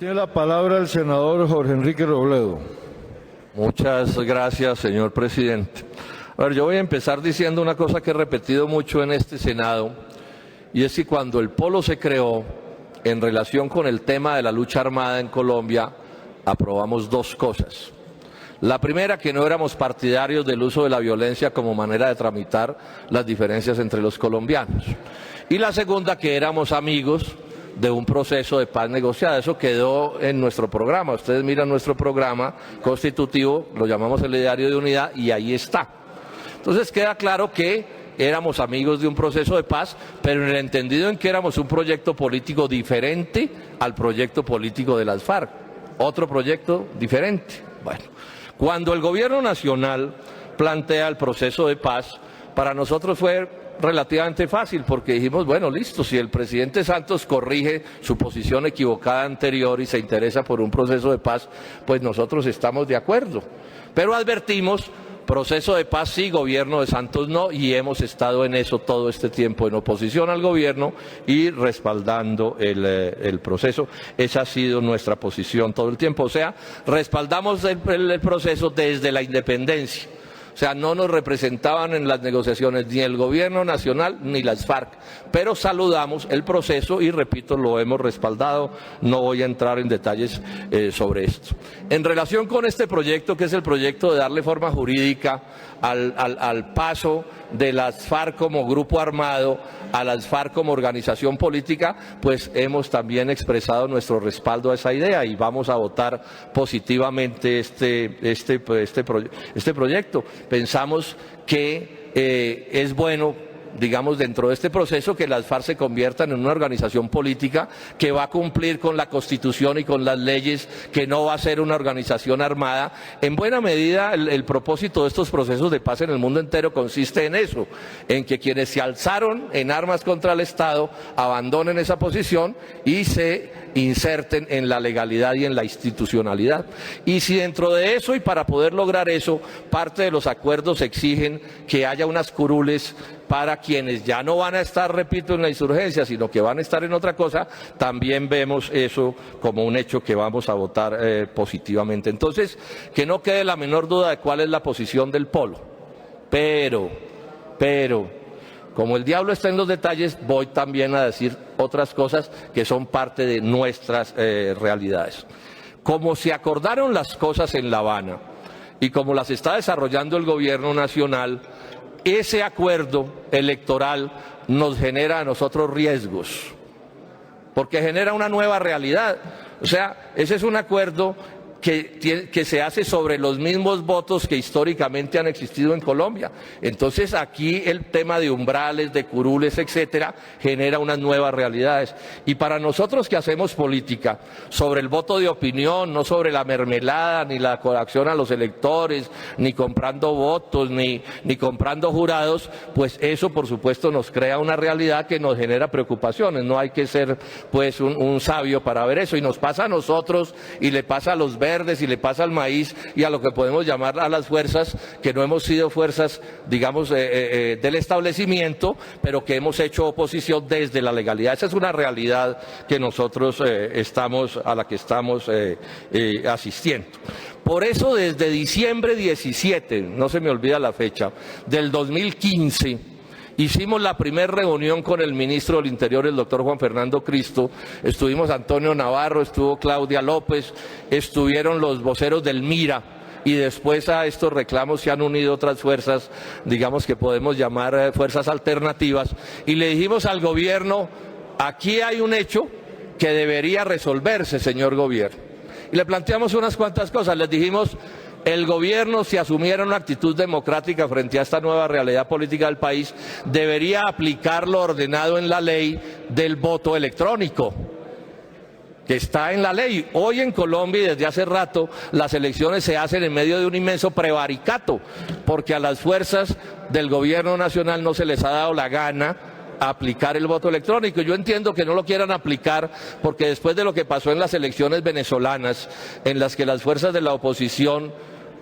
Tiene la palabra el senador Jorge Enrique Robledo. Muchas gracias, señor presidente. A ver, yo voy a empezar diciendo una cosa que he repetido mucho en este Senado, y es que cuando el Polo se creó, en relación con el tema de la lucha armada en Colombia, aprobamos dos cosas. La primera, que no éramos partidarios del uso de la violencia como manera de tramitar las diferencias entre los colombianos. Y la segunda, que éramos amigos de un proceso de paz negociada. Eso quedó en nuestro programa. Ustedes miran nuestro programa constitutivo, lo llamamos el Ideario de Unidad, y ahí está. Entonces queda claro que éramos amigos de un proceso de paz, pero en el entendido en que éramos un proyecto político diferente al proyecto político de las FARC. Otro proyecto diferente. Bueno, cuando el gobierno nacional plantea el proceso de paz, para nosotros fue relativamente fácil, porque dijimos, bueno, listo, si el presidente Santos corrige su posición equivocada anterior y se interesa por un proceso de paz, pues nosotros estamos de acuerdo. Pero advertimos, proceso de paz sí, gobierno de Santos no, y hemos estado en eso todo este tiempo, en oposición al gobierno y respaldando el proceso. Esa ha sido nuestra posición todo el tiempo, o sea, respaldamos el proceso desde la independencia. O sea, no nos representaban en las negociaciones ni el gobierno nacional ni las FARC, pero saludamos el proceso y, repito, lo hemos respaldado. No voy a entrar en detalles sobre esto. En relación con este proyecto, que es el proyecto de darle forma jurídica al paso de las FARC como grupo armado a las FARC como organización política, pues hemos también expresado nuestro respaldo a esa idea y vamos a votar positivamente este proyecto. Pensamos que es bueno, digamos, dentro de este proceso, que las FARC se conviertan en una organización política que va a cumplir con la Constitución y con las leyes, que no va a ser una organización armada. En buena medida, el propósito de estos procesos de paz en el mundo entero consiste en eso, en que quienes se alzaron en armas contra el Estado abandonen esa posición y se inserten en la legalidad y en la institucionalidad. Y si dentro de eso, y para poder lograr eso, parte de los acuerdos exigen que haya unas curules para quienes ya no van a estar, repito, en la insurgencia, sino que van a estar en otra cosa, también vemos eso como un hecho que vamos a votar positivamente. Entonces, que no quede la menor duda de cuál es la posición del Polo. Pero, como el diablo está en los detalles, voy también a decir otras cosas que son parte de nuestras realidades. Como se acordaron las cosas en La Habana y como las está desarrollando el gobierno nacional, ese acuerdo electoral nos genera a nosotros riesgos, porque genera una nueva realidad. O sea, ese es un acuerdo que se hace sobre los mismos votos que históricamente han existido en Colombia. Entonces aquí el tema de umbrales, de curules, etcétera, genera unas nuevas realidades. Y para nosotros que hacemos política sobre el voto de opinión, no sobre la mermelada, ni la coacción a los electores, ni comprando votos, ni comprando jurados, pues eso por supuesto nos crea una realidad que nos genera preocupaciones. No hay que ser pues un sabio para ver eso, y nos pasa a nosotros y le pasa a los verdes y le pasa al maíz y a lo que podemos llamar a las fuerzas que no hemos sido fuerzas, digamos, del establecimiento, pero que hemos hecho oposición desde la legalidad. Esa es una realidad que nosotros a la que estamos asistiendo. Por eso, desde diciembre 17, no se me olvida la fecha, del 2015, hicimos la primera reunión con el ministro del Interior, el doctor Juan Fernando Cristo. Estuvimos Antonio Navarro, estuvo Claudia López, estuvieron los voceros del MIRA, y después a estos reclamos se han unido otras fuerzas, digamos, que podemos llamar fuerzas alternativas, y le dijimos al gobierno: aquí hay un hecho que debería resolverse, señor gobierno. Y le planteamos unas cuantas cosas. Les dijimos: el gobierno, si asumiera una actitud democrática frente a esta nueva realidad política del país, debería aplicar lo ordenado en la ley del voto electrónico, que está en la ley. Hoy en Colombia, y desde hace rato, las elecciones se hacen en medio de un inmenso prevaricato, porque a las fuerzas del gobierno nacional no se les ha dado la gana aplicar el voto electrónico. Yo entiendo que no lo quieran aplicar, porque después de lo que pasó en las elecciones venezolanas, en las que las fuerzas de la oposición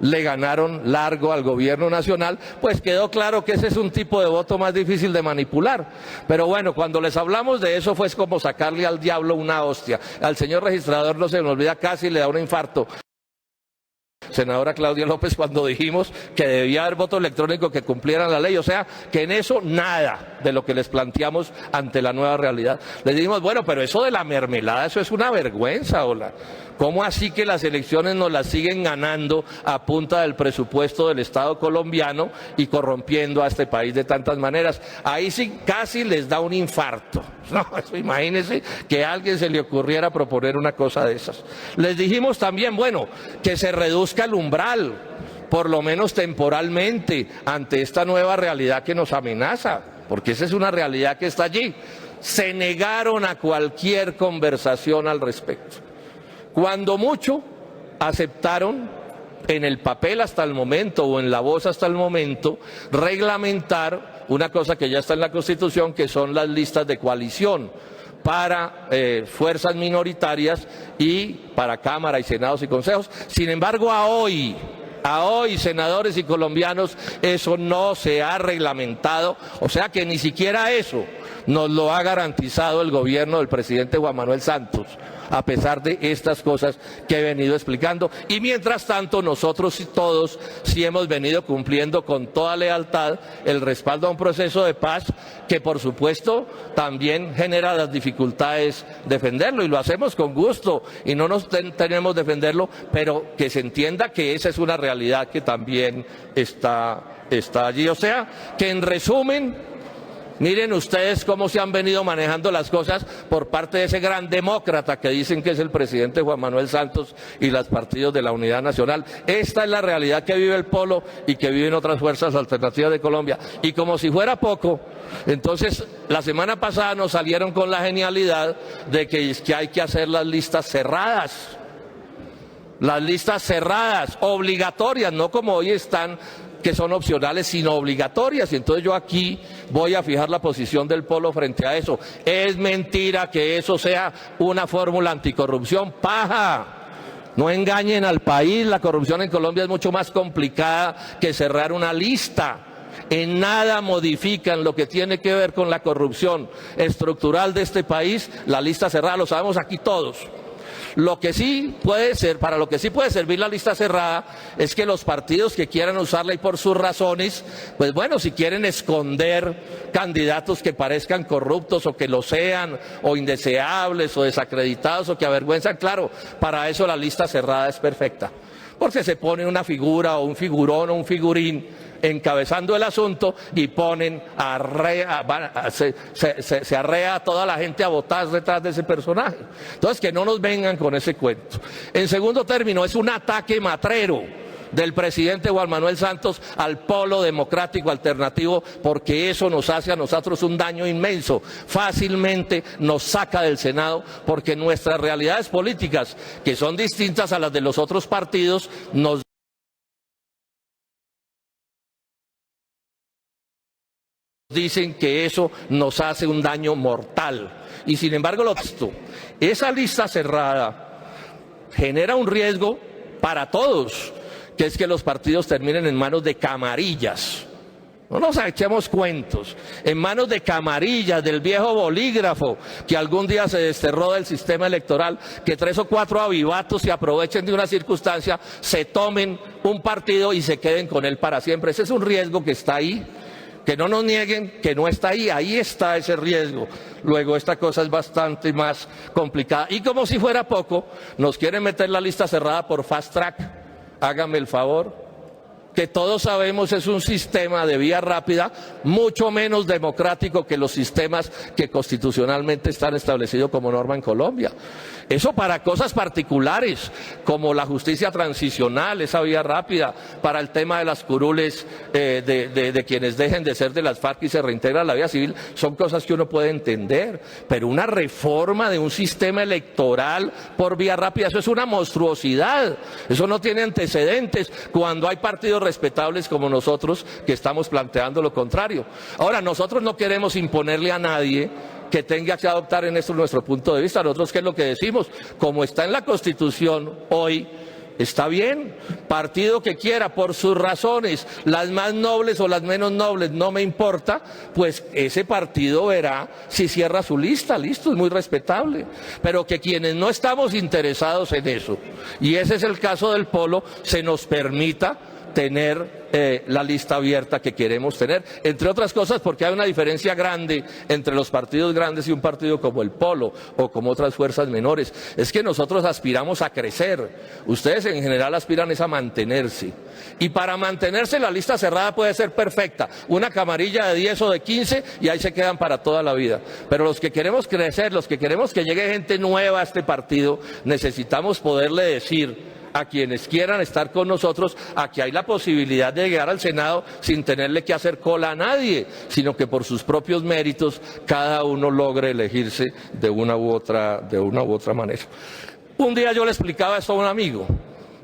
le ganaron largo al gobierno nacional, pues quedó claro que ese es un tipo de voto más difícil de manipular. Pero bueno, cuando les hablamos de eso fue como sacarle al diablo una hostia. Al señor registrador no se me olvida, casi le da un infarto. Senadora Claudia López, cuando dijimos que debía haber voto electrónico que cumplieran la ley, o sea, que en eso nada de lo que les planteamos ante la nueva realidad. Les dijimos, bueno, pero eso de la mermelada, eso es una vergüenza, hola. ¿Cómo así que las elecciones nos las siguen ganando a punta del presupuesto del Estado colombiano y corrompiendo a este país de tantas maneras? Ahí sí casi les da un infarto. No, eso imagínense que a alguien se le ocurriera proponer una cosa de esas. Les dijimos también, bueno, que se reduzca el umbral, por lo menos temporalmente, ante esta nueva realidad que nos amenaza, porque esa es una realidad que está allí. Se negaron a cualquier conversación al respecto. Cuando mucho aceptaron en el papel hasta el momento o en la voz hasta el momento reglamentar una cosa que ya está en la Constitución, que son las listas de coalición para fuerzas minoritarias y para Cámara y Senados y Consejos. Sin embargo, a hoy, senadores y colombianos, eso no se ha reglamentado, o sea que ni siquiera eso nos lo ha garantizado el gobierno del presidente Juan Manuel Santos, a pesar de estas cosas que he venido explicando. Y mientras tanto, nosotros todos sí hemos venido cumpliendo con toda lealtad el respaldo a un proceso de paz que, por supuesto, también genera las dificultades defenderlo, y lo hacemos con gusto, y no nos tenemos que defenderlo, pero que se entienda que esa es una realidad que también está allí. O sea, que en resumen, miren ustedes cómo se han venido manejando las cosas por parte de ese gran demócrata que dicen que es el presidente Juan Manuel Santos y los partidos de la Unidad Nacional. Esta es la realidad que vive el Polo y que viven otras fuerzas alternativas de Colombia. Y como si fuera poco, entonces la semana pasada nos salieron con la genialidad de que hay que hacer las listas cerradas. Las listas cerradas, obligatorias, no como hoy están, que son opcionales, sino obligatorias. Y entonces yo aquí voy a fijar la posición del Polo frente a eso. Es mentira que eso sea una fórmula anticorrupción, paja. No engañen al país, la corrupción en Colombia es mucho más complicada que cerrar una lista. En nada modifican lo que tiene que ver con la corrupción estructural de este país, la lista cerrada, lo sabemos aquí todos. Lo que sí puede ser, para lo que sí puede servir la lista cerrada, es que los partidos que quieran usarla y por sus razones, pues bueno, si quieren esconder candidatos que parezcan corruptos o que lo sean, o indeseables o desacreditados o que avergüenzan, claro, para eso la lista cerrada es perfecta. Porque se pone una figura o un figurón o un figurín encabezando el asunto y ponen se arrea a toda la gente a votar detrás de ese personaje. Entonces, que no nos vengan con ese cuento. En segundo término, es un ataque matrero del presidente Juan Manuel Santos al polo democrático alternativo, porque eso nos hace a nosotros un daño inmenso. Fácilmente nos saca del Senado, porque nuestras realidades políticas, que son distintas a las de los otros partidos, nos dicen que eso nos hace un daño mortal. Y sin embargo, esa lista cerrada genera un riesgo para todos, que es que los partidos terminen en manos de camarillas. No nos echemos cuentos, en manos de camarillas, del viejo bolígrafo que algún día se desterró del sistema electoral, que 3 o 4 avivatos se aprovechen de una circunstancia, se tomen un partido y se queden con él para siempre. Ese es un riesgo que está ahí. Que no nos nieguen que no está ahí, ahí está ese riesgo. Luego esta cosa es bastante más complicada. Y como si fuera poco, nos quieren meter la lista cerrada por fast track. Háganme el favor. Que todos sabemos es un sistema de vía rápida mucho menos democrático que los sistemas que constitucionalmente están establecidos como norma en Colombia. Eso para cosas particulares, como la justicia transicional, esa vía rápida, para el tema de las curules de quienes dejen de ser de las FARC y se reintegran a la vida civil, son cosas que uno puede entender. Pero una reforma de un sistema electoral por vía rápida, eso es una monstruosidad. Eso no tiene antecedentes cuando hay partidos respetables como nosotros que estamos planteando lo contrario. Ahora, nosotros no queremos imponerle a nadie que tenga que adoptar en esto nuestro punto de vista. Nosotros, ¿qué es lo que decimos? Como está en la Constitución hoy, Está bien, partido que quiera, por sus razones, las más nobles o las menos nobles, no me importa, pues ese partido verá si cierra su lista, listo, es muy respetable. Pero que quienes no estamos interesados en eso, y ese es el caso del Polo, se nos permita tener la lista abierta que queremos tener, entre otras cosas porque hay una diferencia grande entre los partidos grandes y un partido como el Polo o como otras fuerzas menores. Es que nosotros aspiramos a crecer, ustedes en general aspiran es a mantenerse, y para mantenerse la lista cerrada puede ser perfecta, una camarilla de 10 o de 15 y ahí se quedan para toda la vida, pero los que queremos crecer, los que queremos que llegue gente nueva a este partido, necesitamos poderle decir a quienes quieran estar con nosotros, aquí hay la posibilidad de llegar al Senado sin tenerle que hacer cola a nadie, sino que por sus propios méritos cada uno logre elegirse de una u otra manera. Un día yo le explicaba esto a un amigo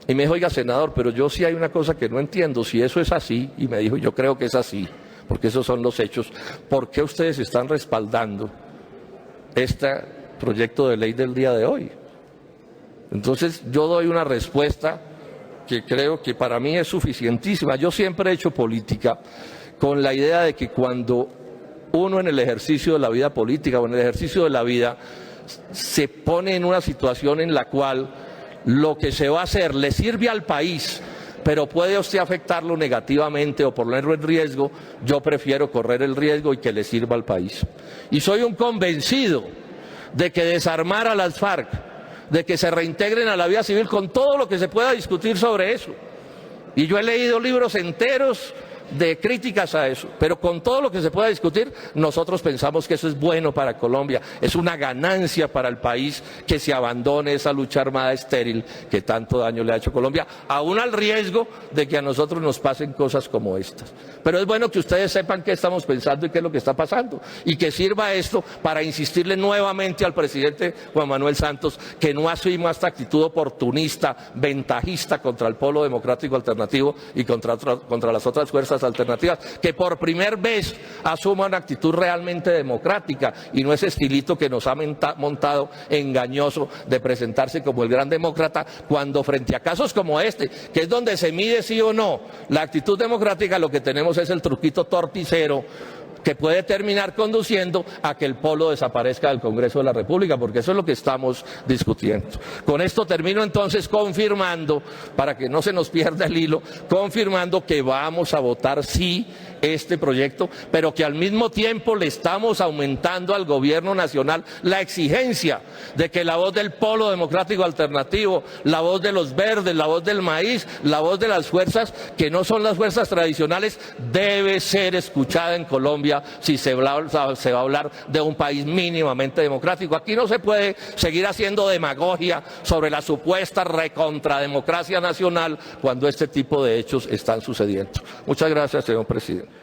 y me dijo, oiga, senador, pero yo sí hay una cosa que no entiendo, si eso es así, y me dijo, yo creo que es así, porque esos son los hechos, ¿por qué ustedes están respaldando este proyecto de ley del día de hoy? Entonces yo doy una respuesta que creo que para mí es suficientísima. Yo siempre he hecho política con la idea de que cuando uno en el ejercicio de la vida política o en el ejercicio de la vida se pone en una situación en la cual lo que se va a hacer le sirve al país, pero puede usted afectarlo negativamente o ponerlo en riesgo, yo prefiero correr el riesgo y que le sirva al país. Y soy un convencido de que desarmar a las FARC, de que se reintegren a la vida civil con todo lo que se pueda discutir sobre eso. Y yo he leído libros enteros de críticas a eso, pero con todo lo que se pueda discutir, nosotros pensamos que eso es bueno para Colombia, es una ganancia para el país que se abandone esa lucha armada estéril que tanto daño le ha hecho a Colombia, aún al riesgo de que a nosotros nos pasen cosas como estas. Pero es bueno que ustedes sepan qué estamos pensando y qué es lo que está pasando, y que sirva esto para insistirle nuevamente al presidente Juan Manuel Santos que no asuma esta actitud oportunista, ventajista contra el Polo Democrático Alternativo y contra las otras fuerzas alternativas, que por primera vez asuma una actitud realmente democrática y no ese estilito que nos ha montado engañoso de presentarse como el gran demócrata, cuando frente a casos como este, que es donde se mide sí o no la actitud democrática, lo que tenemos es el truquito torticero que puede terminar conduciendo a que el Polo desaparezca del Congreso de la República, porque eso es lo que estamos discutiendo. Con esto termino entonces confirmando, para que no se nos pierda el hilo, confirmando que vamos a votar sí este proyecto, pero que al mismo tiempo le estamos aumentando al gobierno nacional la exigencia de que la voz del Polo Democrático Alternativo, la voz de los verdes, la voz del maíz, la voz de las fuerzas que no son las fuerzas tradicionales, debe ser escuchada en Colombia si se va a hablar de un país mínimamente democrático. Aquí no se puede seguir haciendo demagogia sobre la supuesta recontrademocracia nacional cuando este tipo de hechos están sucediendo. Muchas gracias, señor presidente.